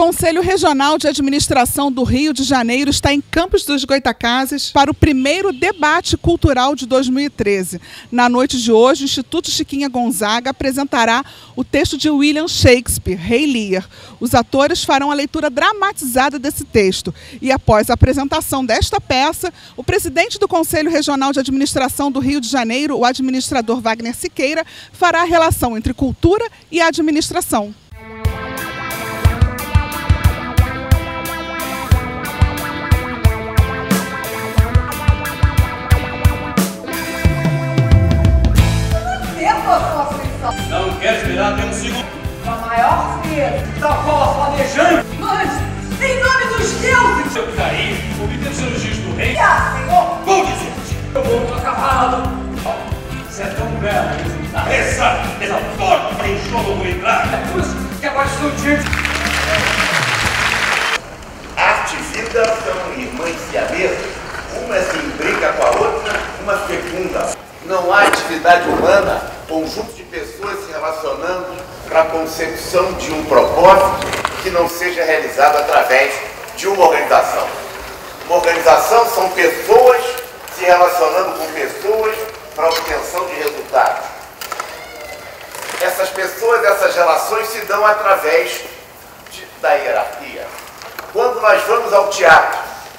Conselho Regional de Administração do Rio de Janeiro está em Campos dos Goytacazes para o primeiro debate cultural de 2013. Na noite de hoje, o Instituto Chiquinha Gonzaga apresentará o texto de William Shakespeare, Rei Lear. Os atores farão a leitura dramatizada desse texto. E após a apresentação desta peça, o presidente do Conselho Regional de Administração do Rio de Janeiro, o administrador Wagner Siqueira, fará a relação entre cultura e administração. Não quero esperar até um segundo. Com a maior frieza. Da qual planejando. Mas, em nome dos deuses! Eu caí, obtendo os elogios do rei. Senhor! Vou dizer, eu vou a cavalo. Você é tão belo resultado. Essa porta para enxoval eu vou entrar. É por isso que agora estou diante. Arte e vida são irmãs siamesas. Uma se imbrica com a outra, uma fecunda. Não há atividade humana, conjunto de pessoas se relacionando para a concepção de um propósito que não seja realizado através de uma organização. Uma organização são pessoas se relacionando com pessoas para a obtenção de resultados. Essas pessoas, essas relações se dão através da hierarquia. Quando nós vamos ao teatro,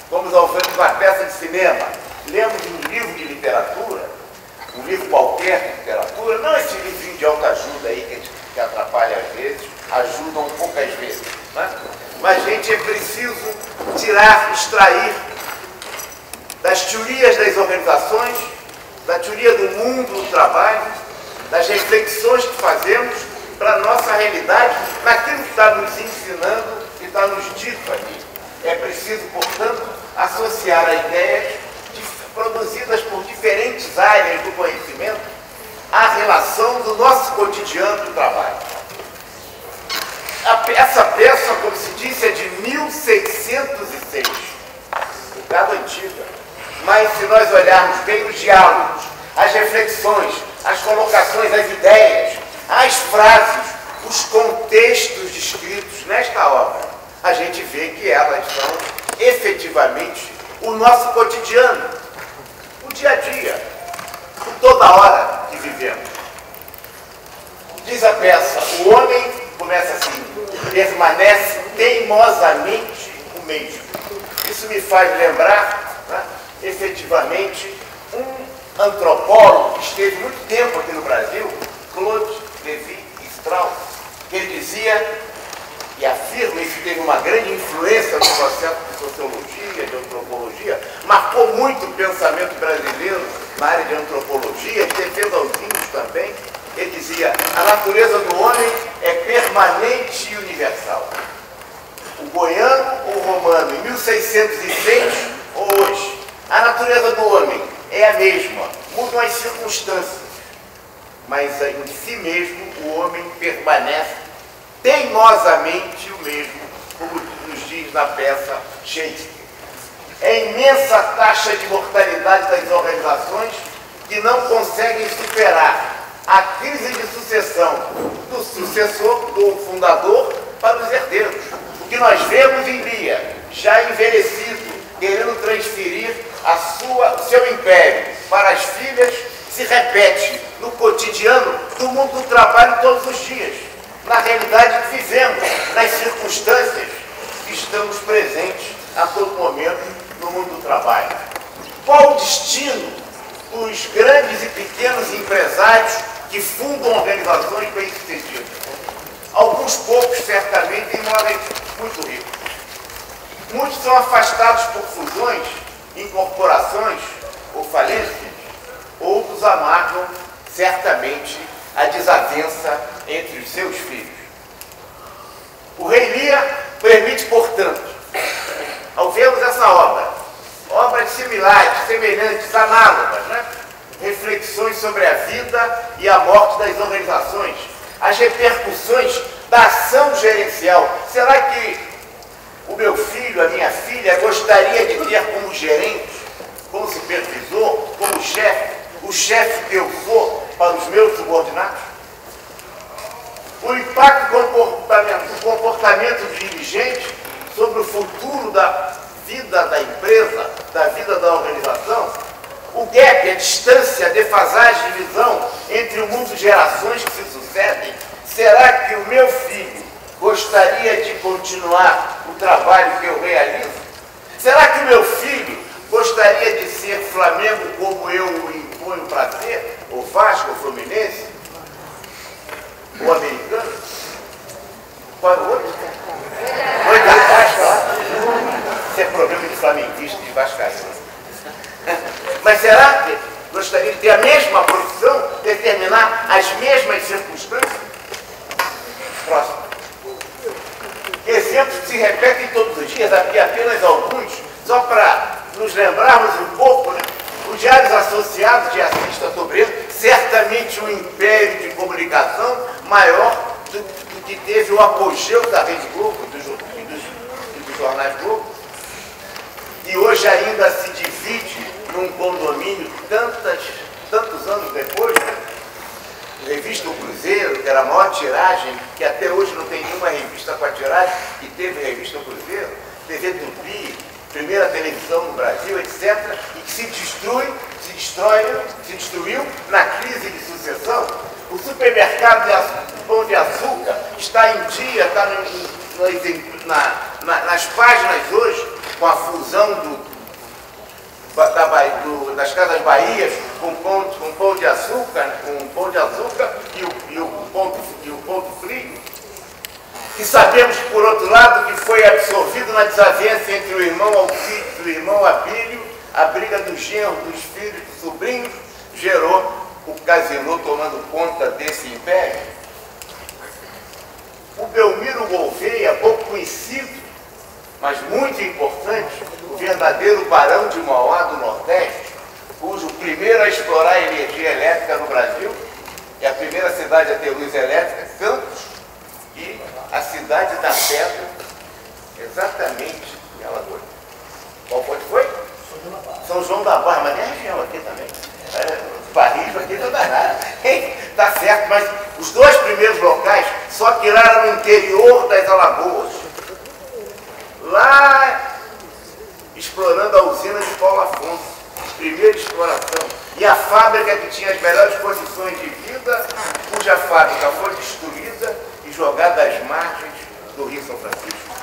vamos ao ver uma peça de cinema, lemos um livro de literatura, um livro qualquer de literatura, não esse livrinho de autoajuda aí que atrapalha às vezes, ajudam poucas vezes, né? Mas, gente, é preciso extrair das teorias das organizações, da teoria do mundo do trabalho, das reflexões que fazemos para a nossa realidade, naquilo que está nos ensinando e está nos dito aqui. É preciso, portanto, associar a ideias produzidas por diferentes áreas do conhecimento à relação do nosso cotidiano do trabalho. Essa peça, como se disse, é de 1606, um bocado antiga, mas se nós olharmos bem os diálogos, as reflexões, as colocações, as ideias, as frases, os contextos descritos nesta obra, a gente vê que elas são efetivamente o nosso cotidiano, o dia a dia, toda hora que vivemos. Diz a peça, o homem, começa assim, permanece teimosamente o mesmo. Isso me faz lembrar, né, efetivamente, um antropólogo que esteve muito tempo aqui no Brasil, Claude Lévi-Strauss, que ele dizia e afirma, isso teve uma grande influência no processo de sociologia, de antropologia, marcou muito o pensamento brasileiro na área de antropologia, de defesa aos índios também. Ele dizia, a natureza do homem é permanente e universal. O goiano ou o romano, em 1606 ou hoje, a natureza do homem é a mesma, mudam as circunstâncias, mas em si mesmo o homem permanece teimosamente o mesmo, como nos diz na peça Shakespeare. É a imensa taxa de mortalidade das organizações que não conseguem superar a crise de sucessão do sucessor, do fundador, para os herdeiros. O que nós vemos em Lia, já envelhecido, querendo transferir o seu império para as filhas, se repete no cotidiano do mundo do trabalho todos os dias, na realidade que vivemos, nas circunstâncias que estamos presentes a todo momento no mundo do trabalho. Qual o destino dos grandes e pequenos empresários que fundam organizações bem-sucedidas? Alguns poucos, certamente, morrem muito ricos. Muitos são afastados por fusões, incorporações ou falências. Outros amargam, certamente, a desavença entre os seus filhos. O Rei Lear permite, portanto, ao vermos essa obras similares, semelhantes, análogas, né? Reflexões sobre a vida e a morte das organizações, as repercussões da ação gerencial. Será que o meu filho, a minha filha, gostaria de ter como gerente, como supervisor, como chefe, o chefe que eu sou para os meus subordinados? O impacto do comportamento do dirigente sobre o futuro da vida da empresa, da vida da organização, o gap, a distância, a defasagem de visão entre o mundo de gerações que se sucedem, será que o meu filho gostaria de continuar o trabalho que eu realizo? Será que o meu filho gostaria de ser Flamengo como eu o imponho para ser? Ou Vasco, ou Fluminense? Ou Americano? Qual é o outro? Oi, Vasco lá. Isso é problema de flamenguista, de vascaíno. Mas será que gostaria de ter a mesma profissão, determinar as mesmas circunstâncias? Próximo. Exemplos que se repetem todos os dias, aqui apenas alguns, só para nos lembrarmos um pouco, né? Os diários associados de Assis Chateaubriand, certamente um império de comunicação maior do que teve o apogeu da Rede Globo e dos jornais Globo, e hoje ainda se divide num condomínio tantos anos depois, né? Revista O Cruzeiro, que era a maior tiragem, que até hoje não tem nenhuma revista com a tiragem, que teve Revista O Cruzeiro, TV Tupi, primeira televisão no Brasil, etc., e que se destruiu na crise de sucessão. O supermercado de Pão de Açúcar está em dia, está nas páginas hoje, com a fusão das Casas Bahias com pão de açúcar, e o ponto frio, que sabemos, por outro lado, que foi absorvido na desavença entre o irmão Alcides e o irmão Abílio, a briga dos genros, dos filhos, dos sobrinhos, gerou o Casino tomando conta desse império. O Belmiro Gouveia, pouco conhecido, mas muito importante, o verdadeiro barão de Mauá do Nordeste, cujo primeiro a explorar a energia elétrica no Brasil, e a primeira cidade a ter luz elétrica, Campos, e a cidade da Pedra, exatamente em Alagoas. Qual foi? São João da Barra, mas tem a região aqui também. Barrismo aqui não dá nada. Tá certo, mas os dois primeiros locais só tiraram no interior das Alagoas. Lá, explorando a usina de Paulo Afonso, primeira exploração, e a fábrica que tinha as melhores condições de vida, cuja fábrica foi destruída e jogada às margens do Rio São Francisco.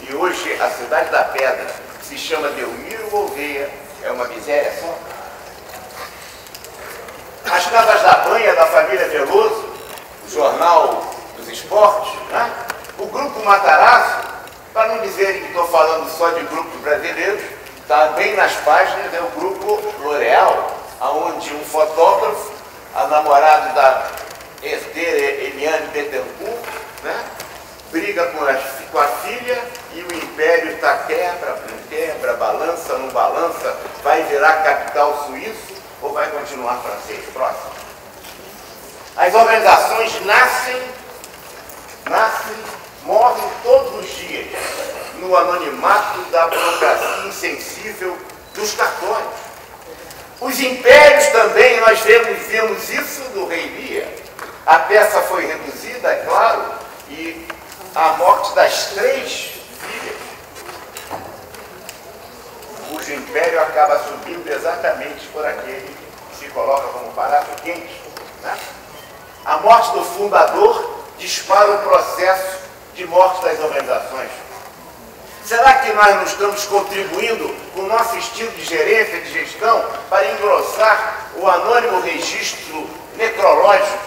E hoje a cidade da Pedra, que se chama Belmiro Gouveia, é uma miséria só. As Casas da Banha da família Veloso, o Jornal dos Esportes, né? O Grupo Matarazzo, para não dizerem que estou falando só de grupos brasileiros, está bem nas páginas, é o Grupo L'Oréal, onde um fotógrafo, a namorada da herdeira Eliane Bettencourt, né? Briga com a filha, e o império está quebra, não quebra, balança, não balança, vai virar capital suíço ou vai continuar francês? Próximo. As organizações nascem, morrem todos os dias no anonimato da burocracia insensível dos cartórios. Os impérios também, nós vemos isso do Rei Lear. A peça foi reduzida, é claro, e a morte das 3 filhas, cujo império acaba subindo exatamente por aquele que se coloca como parágrafo quente, né? A morte do fundador dispara o processo de morte das organizações. Será que nós não estamos contribuindo com o nosso estilo de gerência, de gestão, para engrossar o anônimo registro necrológico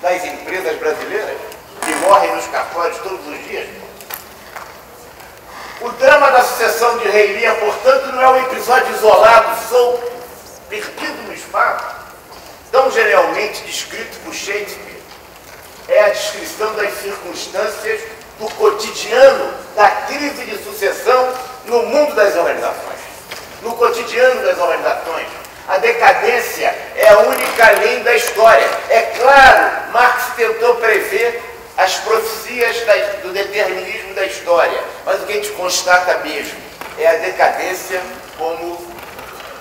das empresas brasileiras que morrem nos cartórios todos os dias? O drama da sucessão de Rei Lear, portanto, não é um episódio isolado, solto, perdido no espaço, tão genialmente descrito por Shakespeare. É a descrição das circunstâncias do cotidiano da crise de sucessão no mundo das organizações. No cotidiano das organizações, a decadência é a única lei da história. É claro, Marx tentou prever as profecias do determinismo da história, mas o que a gente constata mesmo é a decadência como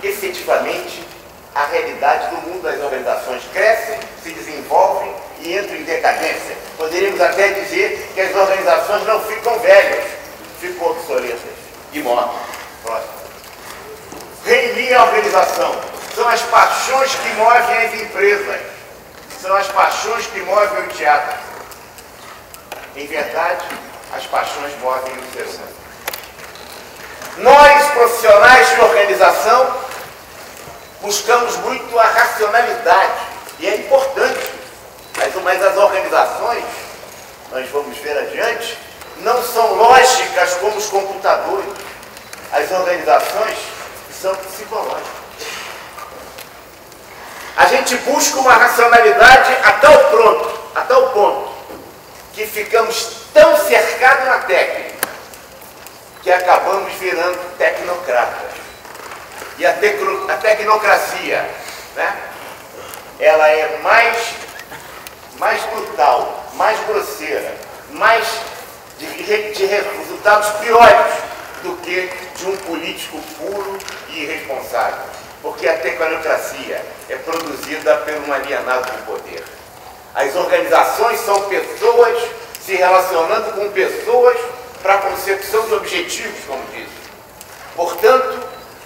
efetivamente a realidade do mundo das organizações. Crescem, se desenvolvem e entram em decadência. Poderíamos até dizer que as organizações não ficam velhas, ficam obsoletas. e morre. Próximo. Reivindica a organização. São as paixões que movem as empresas. São as paixões que movem o teatro. Em verdade, as paixões movem o ser humano. Nós, profissionais de organização, buscamos muito a racionalidade. E é importante. Mas as organizações, nós vamos ver adiante, não são lógicas como os computadores. As organizações são psicológicas. A gente busca uma racionalidade a tal ponto, que ficamos tão cercados na técnica, que acabamos virando tecnocratas. E a tecnocracia, né, ela é mais brutal, mais grosseira, mais de resultados piores do que de um político puro e irresponsável. Porque a tecnocracia é produzida por um alienado do poder. As organizações são pessoas se relacionando com pessoas para a consecução de objetivos, como diz. Portanto,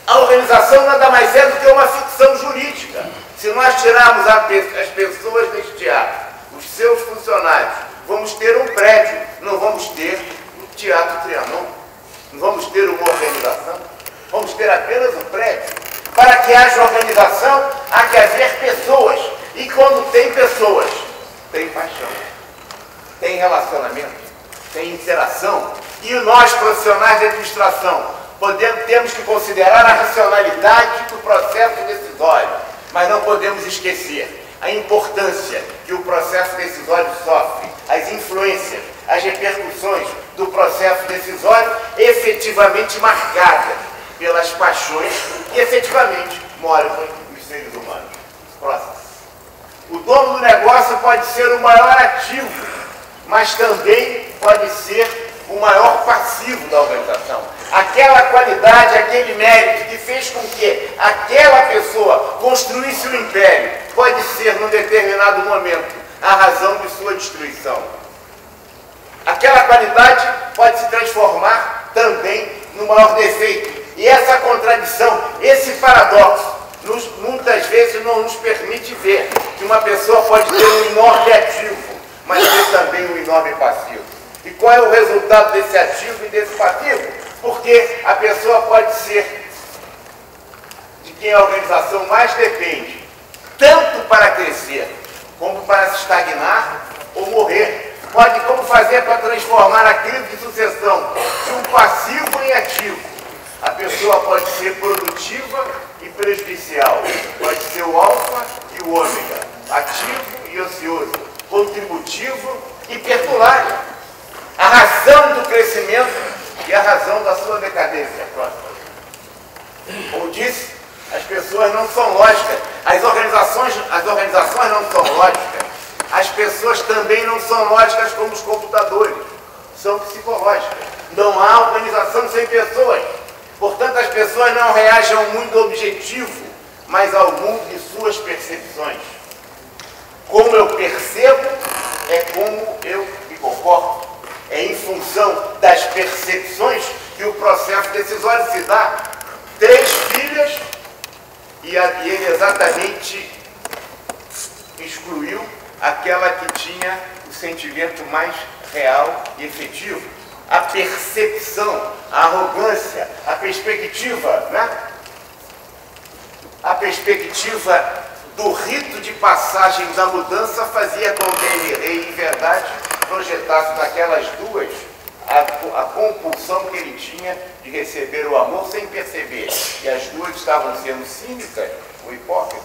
a organização nada mais é do que uma ficção jurídica. Se nós tirarmos as pessoas deste teatro, os seus funcionários, vamos ter um prédio, não vamos ter um Teatro Trianon, não vamos ter uma organização, vamos ter apenas um prédio. Para que haja organização, há que haver pessoas. E quando tem pessoas, tem paixão, tem relacionamento, tem interação. E nós, profissionais de administração, temos que considerar a racionalidade do processo decisório, mas não podemos esquecer a importância que o processo decisório sofre, as influências, as repercussões do processo decisório efetivamente marcadas pelas paixões que efetivamente moram nos seres humanos. Próximo. O dono do negócio pode ser o maior ativo, mas também pode ser o maior passivo da organização. Aquela qualidade, aquele mérito que fez com que aquela pessoa construísse um império, pode ser, num determinado momento, a razão de sua destruição. Aquela qualidade pode se transformar também no maior defeito. E essa contradição, esse paradoxo, muitas vezes não nos permite ver que uma pessoa pode ter um enorme ativo, mas ter também um enorme passivo. E qual é o resultado desse ativo e desse passivo? Porque a pessoa pode ser de quem a organização mais depende, tanto para crescer, como para se estagnar ou morrer. Como fazer para transformar a crise de sucessão de um passivo em ativo? A pessoa pode ser produtiva e prejudicial, pode ser o alfa e o ômega, ativo e ocioso, contributivo e perdulário. A razão do crescimento e a razão da sua decadência. Próximo. Como disse, as pessoas não são lógicas, as organizações não são lógicas, as pessoas também não são lógicas como os computadores, são psicológicas. Não há organização sem pessoas. Portanto, as pessoas não reagem ao mundo objetivo, mas ao mundo de suas percepções. Como eu percebo, é como eu me comporto. É em função das percepções que o processo decisório se dá. 3 filhas e ele exatamente excluiu aquela que tinha o sentimento mais real e efetivo. A percepção, a arrogância, a perspectiva, né? A perspectiva do rito de passagem da mudança fazia com que ele, em verdade, projetasse naquelas duas a compulsão que ele tinha de receber o amor sem perceber. E as duas estavam sendo cínicas ou hipócritas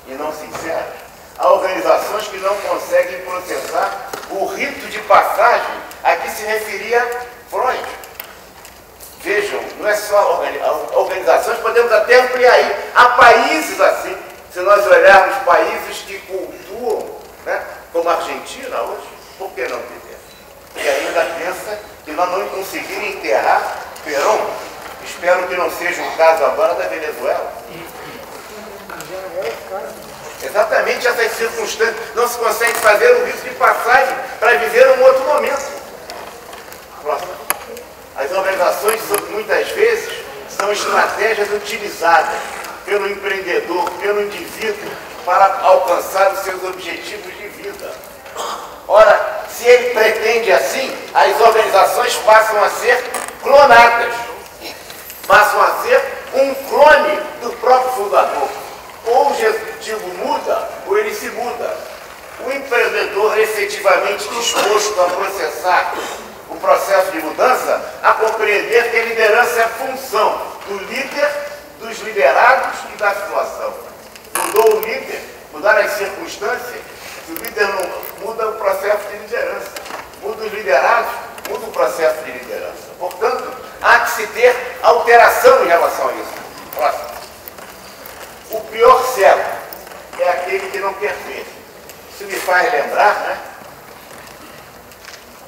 e não sinceras. Há organizações que não conseguem processar o rito de passagem a que se referia Freud. Vejam, não é só organizações, podemos até ampliar aí. Há países assim, se nós olharmos países que cultuam, né, como a Argentina hoje, por que não viver? E ainda pensa que nós não conseguimos enterrar Perón. Espero que não seja o caso agora da Venezuela. Exatamente essas circunstâncias. Não se consegue fazer o rito de passagem para viver um outro momento. Próximo. As organizações, muitas vezes, são estratégias utilizadas pelo empreendedor, pelo indivíduo, para alcançar os seus objetivos de vida. Ora, se ele pretende assim, as organizações passam a ser clonadas, passam a ser um clone do próprio fundador. Ou o executivo muda, ou ele se muda. O empreendedor efetivamente disposto a processar o processo de mudança, a compreender que a liderança é função do líder, dos liderados e da situação. Mudou o líder, mudaram as circunstâncias. Se o líder não muda, o processo de liderança. Muda os liderados, muda o processo de liderança. Portanto, há que se ter alteração em relação a isso. Próximo. O pior cego é aquele que não quer ver. Isso me faz lembrar, né?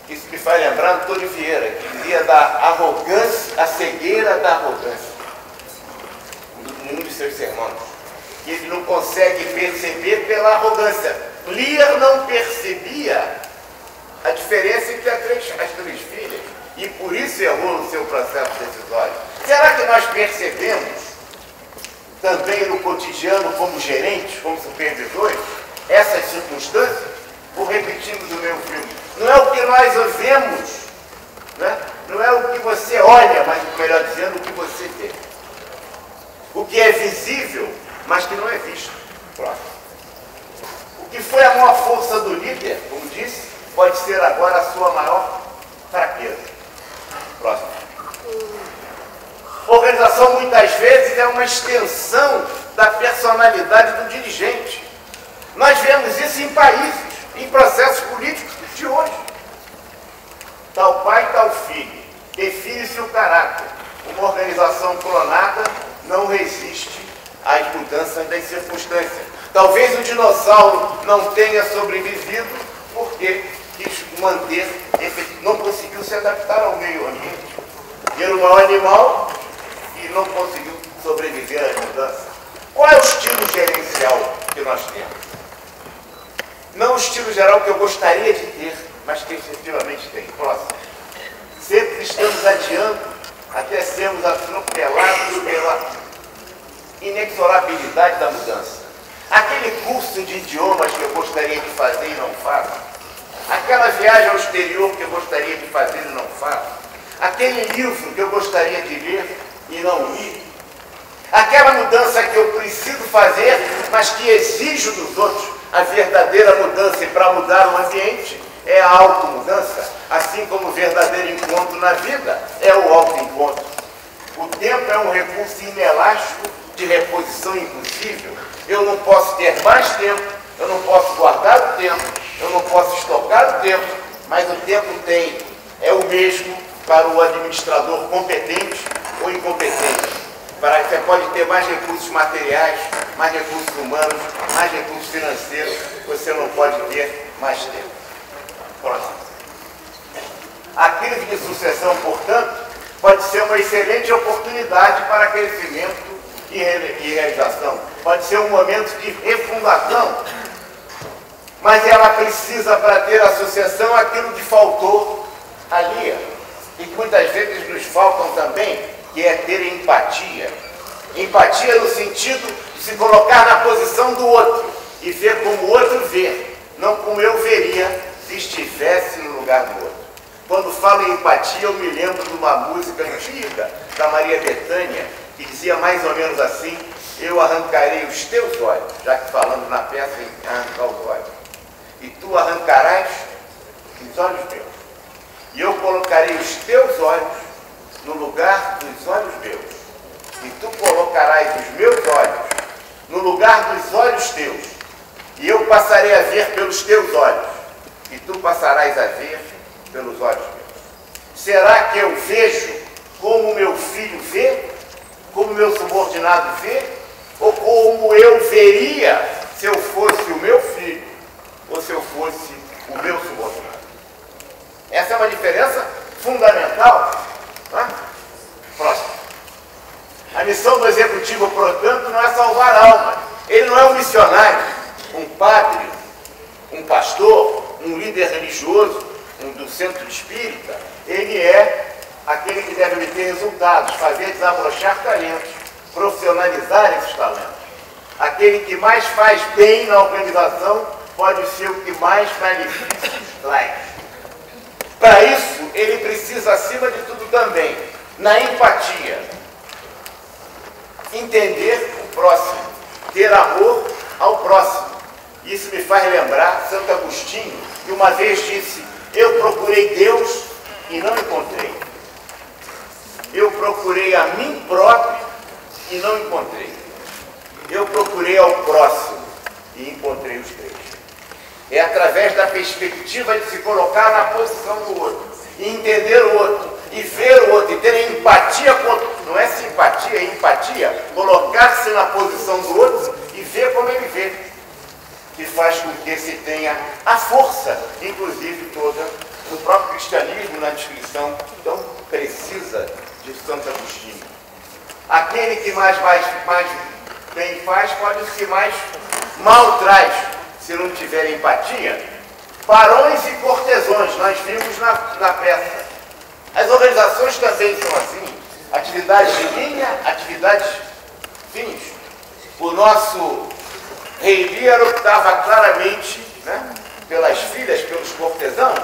Isso me faz lembrar do Antônio Vieira, que dizia da arrogância, a cegueira da arrogância, num dos seus sermões. Que ele não consegue perceber pela arrogância. Lear não percebia a diferença entre as três filhas e por isso errou no seu processo decisório. Será que nós percebemos também no cotidiano, como gerentes, como supervisores, essas circunstâncias? Vou repetindo do meu filme. Não é o que nós vemos, né? Não é o que você olha, mas melhor dizendo, o que você vê. O que é visível, mas que não é visto. Próximo. O que foi a maior força do líder, como disse, pode ser agora a sua maior fraqueza. Próximo. Organização, muitas vezes, é uma extensão da personalidade do dirigente. Nós vemos isso em países, em processos políticos de hoje. Tal pai, tal filho. Define-se o caráter. Uma organização clonada não resiste às mudanças das circunstâncias. Talvez o dinossauro não tenha sobrevivido porque quis manter, não conseguiu se adaptar ao meio ambiente. Era o maior animal e não conseguiu sobreviver às mudanças. Qual é o estilo gerencial que nós temos? Não o estilo geral que eu gostaria de ter, mas que efetivamente tem. Próximo. Sempre estamos adiando até sermos atropelados pela inexorabilidade da mudança. Aquele curso de idiomas que eu gostaria de fazer e não faço. Aquela viagem ao exterior que eu gostaria de fazer e não faço. Aquele livro que eu gostaria de ler e não li. Aquela mudança que eu preciso fazer, mas que exijo dos outros. A verdadeira mudança, e para mudar o ambiente, é a automudança. Assim como o verdadeiro encontro na vida é o autoencontro. O tempo é um recurso inelástico de reposição impossível. Eu não posso ter mais tempo, eu não posso guardar o tempo, eu não posso estocar o tempo, mas o tempo é o mesmo para o administrador competente ou incompetente. Você pode ter mais recursos materiais, mais recursos humanos, mais recursos financeiros, você não pode ter mais tempo. Próximo. A crise de sucessão, portanto, pode ser uma excelente oportunidade para crescimento e realização. Pode ser um momento de refundação, mas ela precisa, para ter a sucessão, aquilo que faltou ali, e que muitas vezes nos faltam também, que é ter empatia. Empatia no sentido de se colocar na posição do outro e ver como o outro vê, não como eu veria se estivesse no lugar do outro. Quando falo em empatia, eu me lembro de uma música antiga da Maria Bethânia, que dizia mais ou menos assim: eu arrancarei os teus olhos, já que falando na peça em arrancar os olhos, e tu arrancarás os olhos meus, e eu colocarei os teus olhos no lugar dos olhos meus, e tu colocarás os meus olhos no lugar dos olhos teus, e eu passarei a ver pelos teus olhos, e tu passarás a ver pelos olhos meus. Será que eu vejo como meu filho vê, como meu subordinado vê, ou como eu veria se eu fosse o meu filho, ou se eu fosse o meu subordinado? Essa é uma diferença fundamental. Próximo. A missão do executivo, portanto, não é salvar almas. Ele não é um missionário, um padre, um pastor, um líder religioso, um do centro espírita. Ele é aquele que deve obter resultados, fazer desabrochar talentos, profissionalizar esses talentos. Aquele que mais faz bem na organização pode ser o que mais benefícios traz. Para isso, ele precisa, acima de tudo também, na empatia, entender o próximo, ter amor ao próximo. Isso me faz lembrar Santo Agostinho, que uma vez disse: eu procurei Deus e não encontrei. Eu procurei a mim próprio e não encontrei. Eu procurei ao próximo e encontrei os três. É através da perspectiva de se colocar na posição do outro, e entender o outro, e ver o outro, e ter empatia com o outro. Não é simpatia, é empatia. Colocar-se na posição do outro e ver como ele vê, que faz com que se tenha a força, inclusive toda, do próprio cristianismo, na descrição tão precisa de Santo Agostinho. Aquele que mais bem faz pode o que mais mal traz, se não tiver empatia. Barões e cortesões, nós vimos na peça. As organizações também são assim, atividades de linha, atividades fins. O nosso rei Lear optava claramente, né, pelas filhas, pelos cortesãos.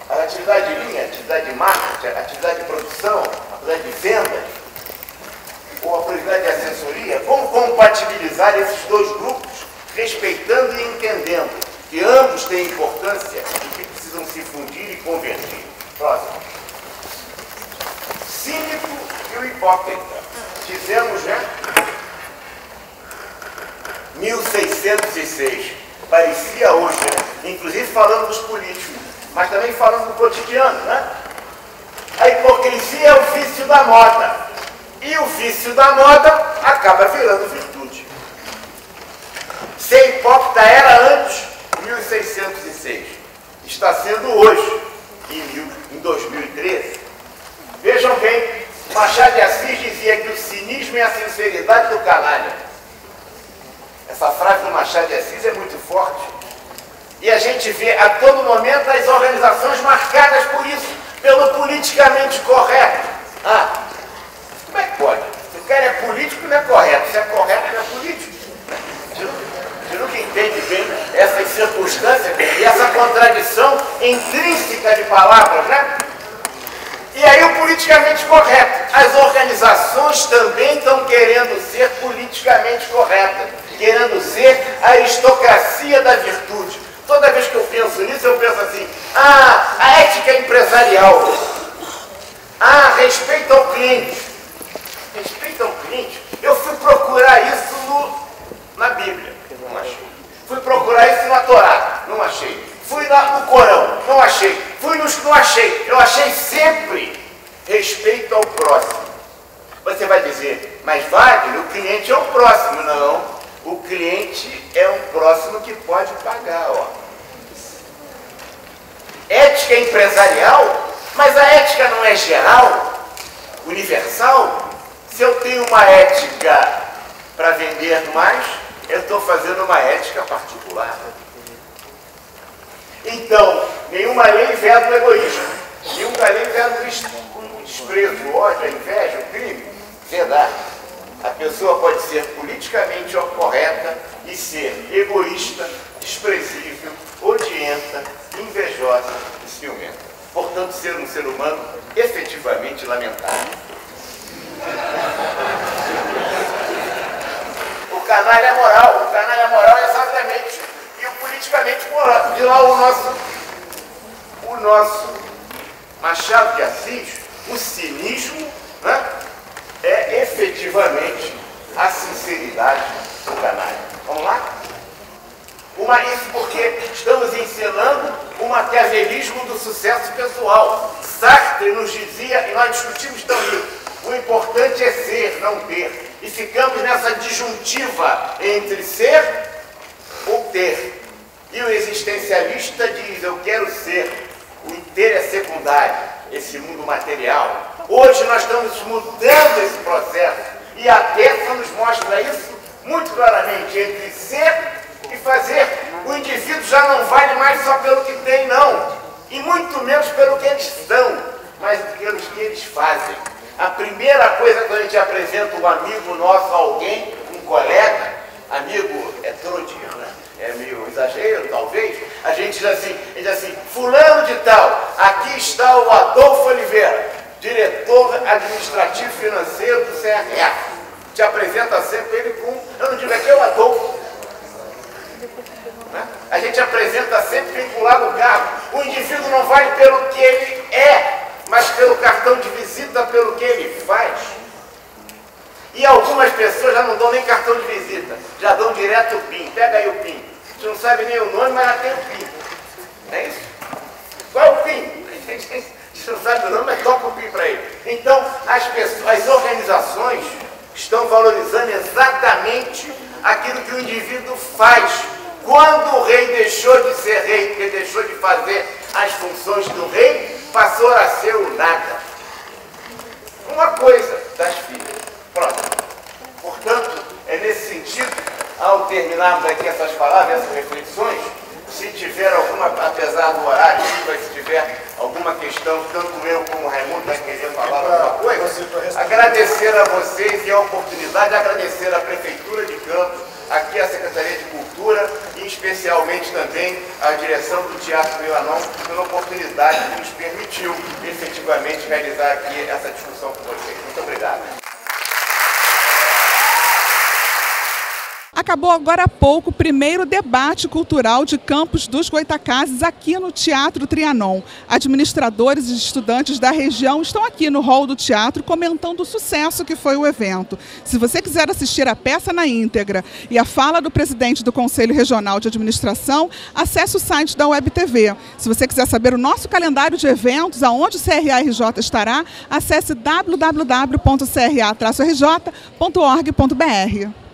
A atividade de linha, atividade de marketing, atividade de produção, atividade de vendas, ou a atividade de assessoria. Como compatibilizar esses dois grupos, respeitando e entendendo que ambos têm importância e que precisam se fundir e convergir. Próximo. Cínico e o hipócrita. Dizemos, né? 1606. Parecia hoje, né? Inclusive falando dos políticos, mas também falando do cotidiano, né? A hipocrisia é o vício da moda. E o vício da moda acaba virando virtude. Ser hipócrita era antes de 1606. Está sendo hoje, em 2013. Vejam bem, Machado de Assis dizia que o cinismo é a sinceridade do canalha. Essa frase do Machado de Assis é muito forte. E a gente vê a todo momento as organizações marcadas por isso, pelo politicamente correto. Como é que pode? Se o cara é político, não é correto. Se é correto, não é político. Você nunca entende bem essas circunstâncias e essa contradição intrínseca de palavras, né? E aí o politicamente correto. As organizações também estão querendo ser politicamente corretas, querendo ser a aristocracia da virtude. Toda vez que eu penso nisso, eu penso assim: a ética empresarial, respeito ao cliente. Respeito ao cliente. Eu fui procurar isso na Bíblia, não achei. Fui procurar isso na Torá, não achei. Fui no Corão, não achei. Não achei. Eu achei sempre respeito ao próximo. Você vai dizer: mas Wagner, o cliente é o próximo. Não, o cliente é um próximo que pode pagar, ó. Ética empresarial, mas a ética não é geral, universal? Se eu tenho uma ética para vender mais, eu estou fazendo uma ética particular. Então, nenhuma lei veda o egoísmo, nenhuma lei veda o desprezo, o ódio, a inveja, o crime. Vedar. A pessoa pode ser politicamente correta e ser egoísta, desprezível, odienta, invejosa e ciumenta. Portanto, ser um ser humano efetivamente lamentável. O canalha moral é exatamente, e o politicamente moral. De lá o nosso Machado de Assis, o cinismo, né, é efetivamente a sinceridade do canalha. Vamos lá? Isso porque estamos ensinando o maquiavelismo do sucesso pessoal. Sartre nos dizia, e nós discutimos também, o importante é ser, não ter. E ficamos nessa disjuntiva entre ser ou ter. E o existencialista diz: eu quero ser. O ter é secundário, esse mundo material. Hoje nós estamos mudando esse processo. E a terça nos mostra isso muito claramente, entre ser e fazer. O indivíduo já não vale mais só pelo que tem, não. E muito menos pelo que eles são. mas pelos que eles fazem. A primeira coisa que a gente apresenta um amigo nosso a alguém, um colega, amigo é todo dia, né? É meio exagero, talvez. A gente diz assim, fulano de tal, aqui está o Adolfo Oliveira, diretor administrativo financeiro do CRF. Te apresenta sempre ele com, eu não digo aqui é o Adolfo. Né? A gente apresenta sempre vinculado ao cargo. O indivíduo não vale pelo que ele é, mas pelo cartão de visita, pelo que ele faz. E algumas pessoas já não dão nem cartão de visita, já dão direto o PIN. Pega aí o PIN. A gente não sabe nem o nome, mas já tem o PIN. Não é isso? Qual é o PIN? A gente não sabe o nome, mas toca o PIN para ele. Então, as organizações estão valorizando exatamente aquilo que o indivíduo faz. Quando o rei deixou de ser rei, porque deixou de fazer as funções do rei, passou a ser o nada. Uma coisa das filhas. Pronto. Portanto, é nesse sentido, ao terminarmos aqui essas palavras, essas reflexões, se tiver alguma, apesar do horário, se tiver alguma questão, tanto eu como o Raimundo vai querer falar alguma coisa, agradecer a vocês e a oportunidade, agradecer à Prefeitura de Campos, aqui a Secretaria de Cultura e especialmente também a direção do Teatro Trianon pela oportunidade que nos permitiu efetivamente realizar aqui essa discussão com vocês. Muito obrigado. Acabou agora há pouco o primeiro debate cultural de Campos dos Goytacazes aqui no Teatro Trianon. Administradores e estudantes da região estão aqui no hall do teatro comentando o sucesso que foi o evento. Se você quiser assistir a peça na íntegra e a fala do presidente do Conselho Regional de Administração, acesse o site da Web TV. Se você quiser saber o nosso calendário de eventos, aonde o CRA-RJ estará, acesse www.cra-rj.org.br.